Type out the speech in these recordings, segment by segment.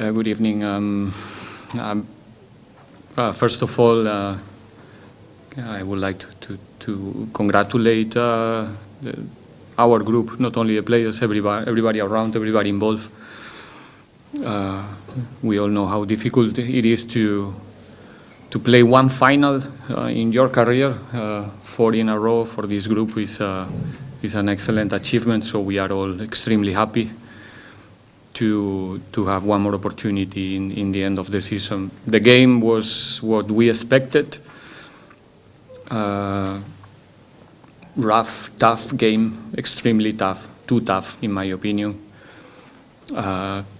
Good evening. First of all, I would like to congratulate our group, not only the players, everybody around, everybody involved. We all know how difficult it is to play one final in your career. 4 in a row for this group is an excellent achievement, so we are all extremely happy to have one more opportunity in the end of the season. The game was what we expected. Rough, tough game, extremely tough, too tough in my opinion.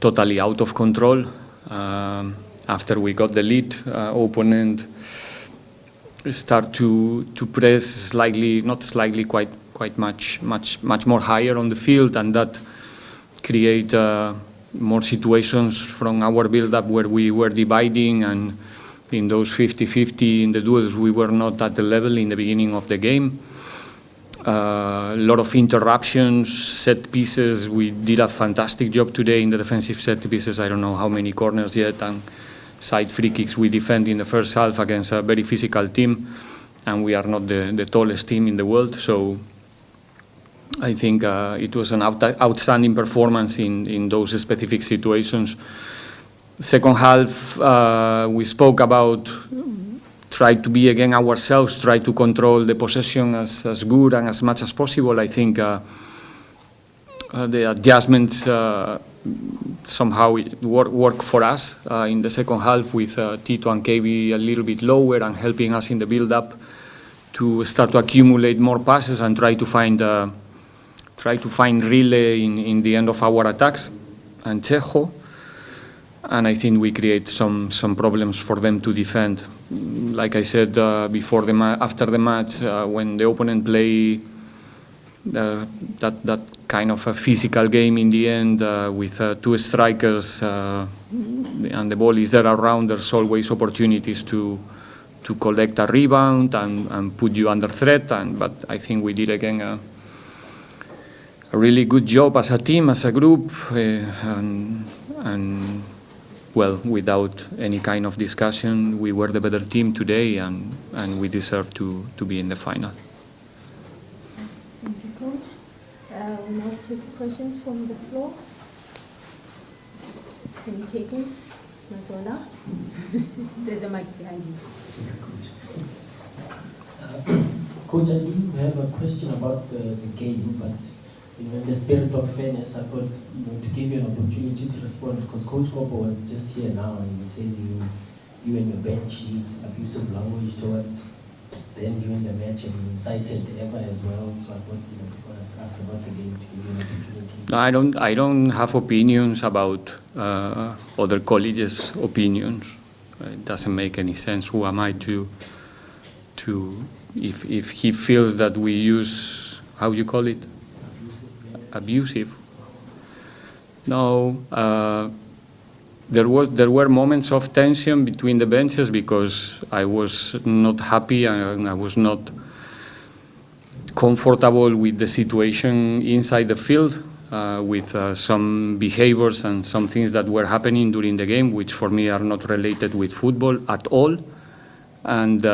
Totally out of control. After we got the lead, opponent start to press slightly, not slightly, quite much more higher on the field, and that create more situations from our build-up where we were dividing, and in those 50-50 in the duels we were not at the level in the beginning of the game. A lot of interruptions, set pieces. We did a fantastic job today in the defensive set pieces. I don't know how many corners yet, and side free kicks we defend in the first half against a very physical team, and we are not the tallest team in the world, so I think it was an outstanding performance in those specific situations. Second half, we spoke about try to be again ourselves, try to control the possession as good and as much as possible. I think the adjustments somehow work for us in the second half, with Tito and KB a little bit lower and helping us in the build-up to start to accumulate more passes and try to find relay in the end of our attacks and Chejo. And I think we create some problems for them to defend. Like I said before after the match, when the opponent play that kind of a physical game in the end with 2 strikers and the ball is there around, there's always opportunities to collect a rebound and put you under threat. But I think we did again a really good job as a team, as a group, and well, without any kind of discussion, we were the better team today, and we deserve to be in the final. Thank you, Coach. We'll now take questions from the floor. Can you take us, Mazola? There's a mic behind you. Coach, I do have a question about the game, but in the spirit of fairness, I thought to give you an opportunity to respond, because Coach Kopo was just here now and he says you and your bench used abusive language towards them during the match, and you incited Eva as well. So I thought before I asked about the game, to give you an opportunity. I don't have opinions about other colleges' opinions. It doesn't make any sense. Who am I to if he feels that we use, how you call it? Abusive. No, there were moments of tension between the benches because I was not happy and I was not comfortable with the situation inside the field, with some behaviors and some things that were happening during the game, which for me are not related with football at all. And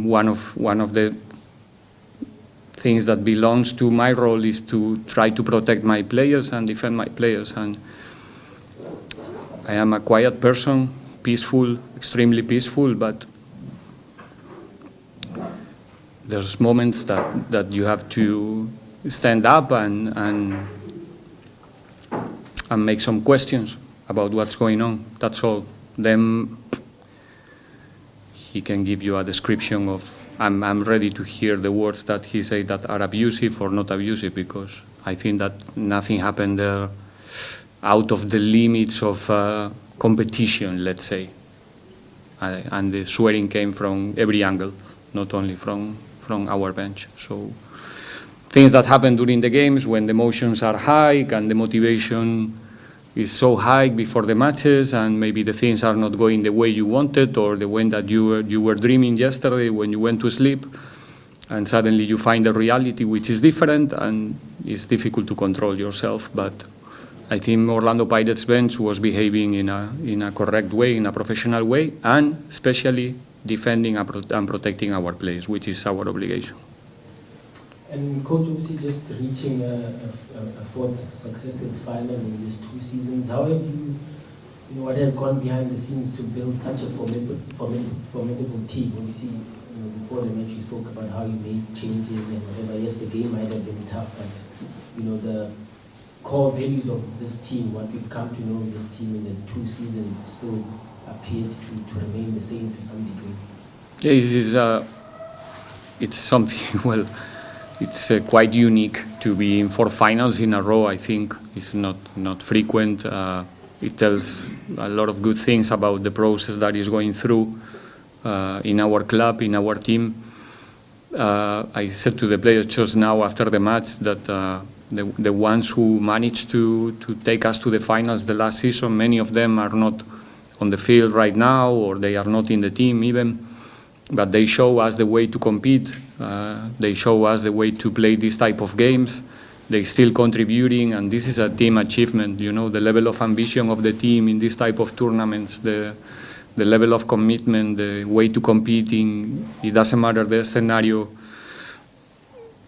one of the things that belongs to my role is to try to protect my players and defend my players. And I am a quiet person, peaceful, extremely peaceful, but there's moments that you have to stand up and make some questions about what's going on. That's all. Then he can give you a description of, I'm ready to hear the words that he said that are abusive or not abusive, because I think that nothing happened there out of the limits of competition, let's say. And the swearing came from every angle, not only from our bench. So things that happen during the games when the emotions are high and the motivation is so high before the matches, and maybe the things are not going the way you wanted or the way that you were dreaming yesterday when you went to sleep, and suddenly you find a reality which is different, and it's difficult to control yourself. But I think Orlando Pirates bench was behaving in a correct way, in a professional way, and especially defending and protecting our players, which is our obligation. And Coach, obviously just reaching a fourth successive final in these 2 seasons, how have you, what has gone behind the scenes to build such a formidable team? Obviously, before the match you spoke about how you made changes and whatever. Yes, the game might have been tough, but the core values of this team, what we've come to know of this team in the 2 seasons, still appeared to remain the same to some degree. Yeah, it's something, well, it's quite unique to be in 4 finals in a row. I think it's not frequent. It tells a lot of good things about the process that is going through in our club, in our team. I said to the players just now after the match that the ones who managed to take us to the finals the last season, many of them are not on the field right now, or they are not in the team even, but they show us the way to compete. They show us the way to play this type of games. They're still contributing, and this is a team achievement. The level of ambition of the team in this type of tournaments, the level of commitment, the way to competing. It doesn't matter the scenario.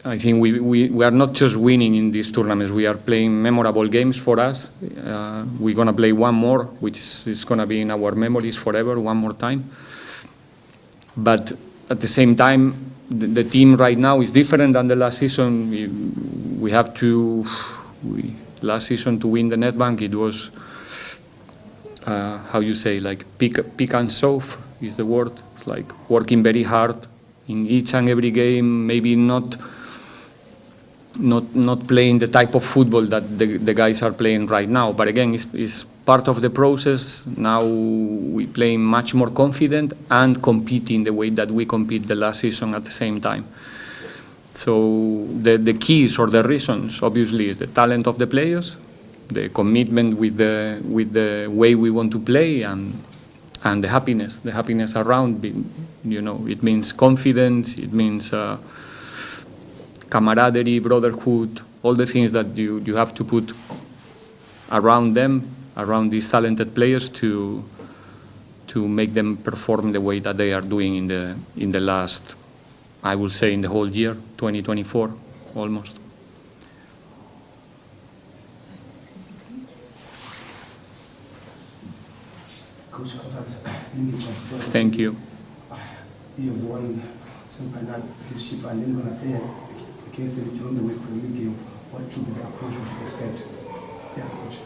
I think we are not just winning in these tournaments. We are playing memorable games for us. We're going to play one more, which is going to be in our memories forever, one more time. But at the same time, the team right now is different than the last season. We have to, last season to win the Nedbank, it was, how you say, like pick and shove is the word. It's like working very hard in each and every game, maybe not playing the type of football that the guys are playing right now. But again, it's part of the process. Now we play much more confident and competing the way that we compete the last season at the same time. So the keys or the reasons, obviously, is the talent of the players, the commitment with the way we want to play, and the happiness around. It means confidence. It means camaraderie, brotherhood, all the things that you have to put around them, around these talented players to make them perform the way that they are doing in the last, I will say, in the whole year, 2024, almost. Coach, thank you. You've won semifinal against Chippa, and then you're going to play against them during the week for the league game. What should be the approach we should expect? Yeah, Coach.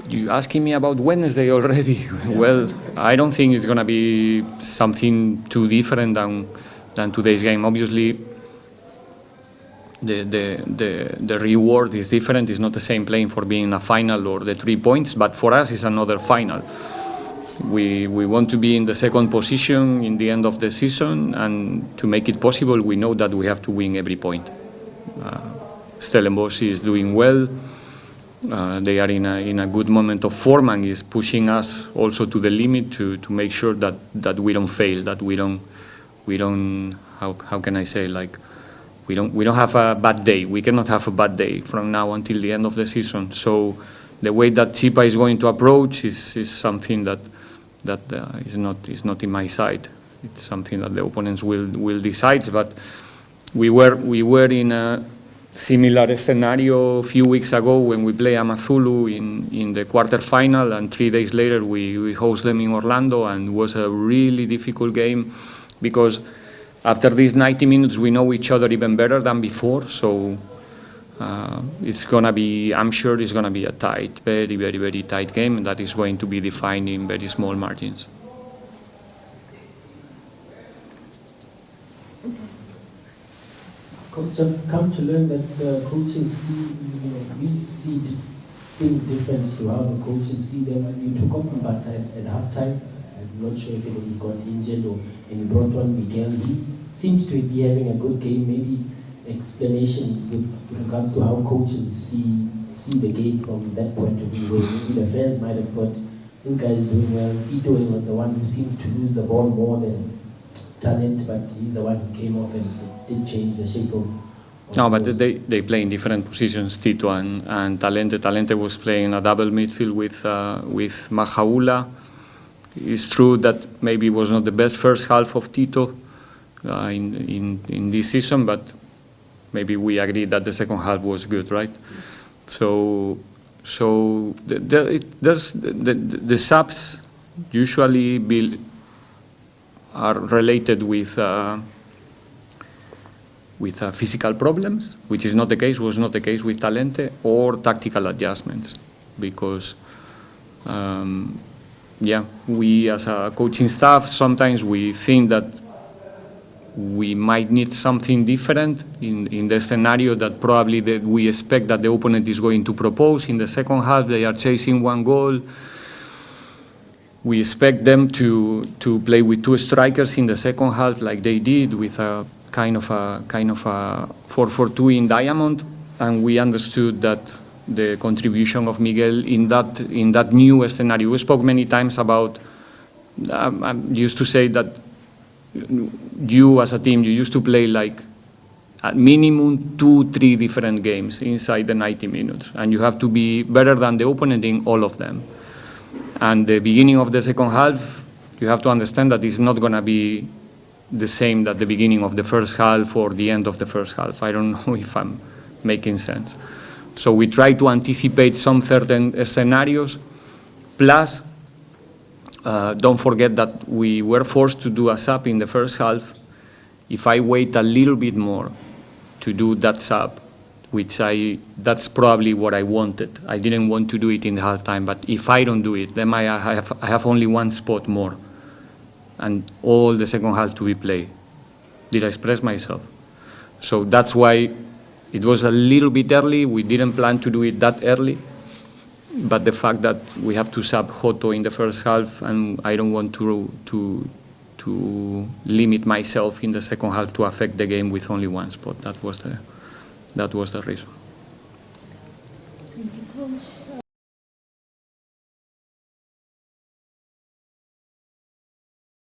You asking me about Wednesday already? Yeah. Well, I don't think it's going to be something too different than today's game. Obviously, the reward is different. It's not the same playing for being in a final or the 3 points, but for us it's another final. We want to be in the second position in the end of the season, and to make it possible, we know that we have to win every point. Stellenbosch is doing well. They are in a good moment of form, and is pushing us also to the limit to make sure that we don't fail, that we don't how can I say, like we don't have a bad day. We cannot have a bad day from now until the end of the season. So the way that Chippa is going to approach is something that is not in my side. It's something that the opponents will decide. But we were in a similar scenario a few weeks ago when we played Amazulu in the quarterfinal, and 3 days later we host them in Orlando, and it was a really difficult game because after these 90 minutes we know each other even better than before. So it's going to be, I'm sure it's going to be a tight, very, very, very tight game, and that is going to be defined in very small margins. Coach, I've come to learn that coaches see, we see things different to how the coaches see them. You took off but at halftime. I'm not sure if anybody got injured, and you brought on Miguel. He seems to be having a good game. Maybe explanation with regards to how coaches see the game from that point of view, where maybe the fans might have thought this guy is doing well. Ito was the one who seemed to lose the ball more than talent, but he's the one who came off and did change the shape of No, but they play in different positions, Tito and Talente. Talente was playing a double midfield with Mahaula. It's true that maybe it was not the best first half of Tito in this season, but maybe we agree that the second half was good, right? So the subs usually are related with physical problems, which is not the case, was not the case with Talente, or tactical adjustments, because we as a coaching staff, sometimes we think that we might need something different in the scenario that probably that we expect that the opponent is going to propose. In the second half, they are chasing one goal. We expect them to play with two strikers in the second half, like they did, with a kind of a 4-4-2 in diamond, and we understood that the contribution of Miguel in that new scenario. We spoke many times about. I used to say that you as a team, you used to play like at minimum 2-3 different games inside the 90 minutes, and you have to be better than the opponent in all of them. And the beginning of the second half, you have to understand that it's not going to be the same that the beginning of the first half or the end of the first half. I don't know if I'm making sense. So we try to anticipate some certain scenarios. Plus, don't forget that we were forced to do a sub in the first half. If I wait a little bit more to do that sub, that's probably what I wanted. I didn't want to do it in the halftime, but if I don't do it, then I have only one spot more, and all the second half to be played. Did I express myself? So that's why it was a little bit early. We didn't plan to do it that early, but the fact that we have to sub Joto in the first half, and I don't want to limit myself in the second half to affect the game with only one spot. That was the reason. Thank you, Coach.